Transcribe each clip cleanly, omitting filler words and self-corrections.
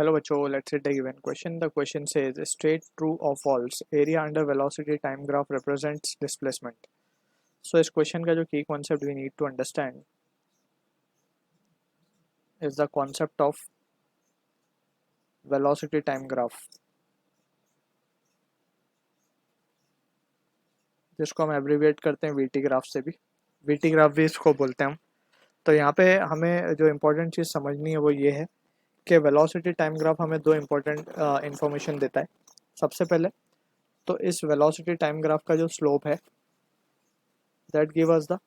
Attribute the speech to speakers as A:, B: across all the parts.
A: Hello बच्चों, let's read the given question. The question says straight true or false area under velocity time graph represents displacement. So इस question का जो key concept we need to understand is the concept of velocity time graph, जिसको हम abbreviate करते हैं VT graph से भी, VT graph भी इसको बोलते हैं हम. तो यहाँ पे हमें जो इम्पोर्टेंट चीज़ समझनी है वो ये है कि वेलोसिटी टाइम ग्राफ हमें दो इम्पोर्टेंट इंफॉर्मेशन देता है. सबसे पहले तो इस वेलोसिटी टाइम ग्राफ का जो स्लोप है that give us the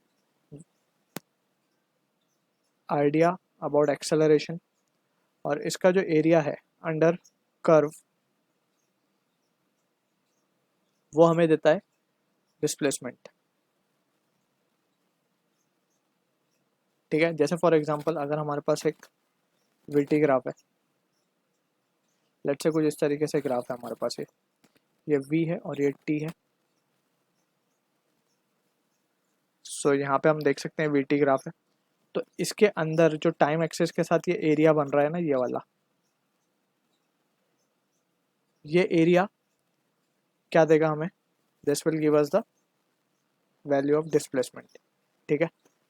A: idea about acceleration, और इसका जो एरिया है अंडर कर्व वो हमें देता है डिस्प्लेसमेंट. ठीक है, जैसे फॉर एग्जांपल अगर हमारे पास एक वीटी ग्राफ है, लेट्स से कुछ इस तरीके से ग्राफ है हमारे पास, ये वी है और ये टी है. सो यहाँ पे हम देख सकते हैं वीटी ग्राफ है. तो इसके अंदर जो टाइम एक्सेस के साथ ये एरिया बन रहा है ना, ये वाला, ये एरिया क्या देगा हमें? This will give us the value of displacement. ठीक है,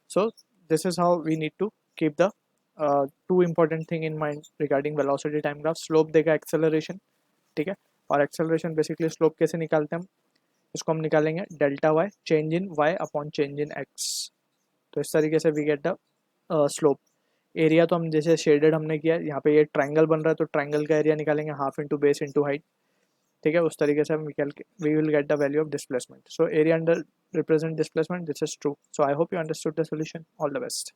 A: so this is how we need to keep the two important thing in mind regarding velocity time graph. Slope देगा एक्सेलरेशन, ठीक है, और एक्सेलरेशन बेसिकली स्लोप कैसे निकालते हैं हम? इसको हम निकालेंगे delta y change in y upon change in x. तो इस तरीके से we get the slope. Area तो हम जैसे शेडेड हमने किया, यहाँ पे ये ट्रायंगल बन रहा है तो ट्रायंगल का एरिया निकालेंगे half into base into height. ठीक है, उस तरीके से हम we will get the value of displacement. So area under represent displacement. This is true. So I hope you understood the solution. All the best.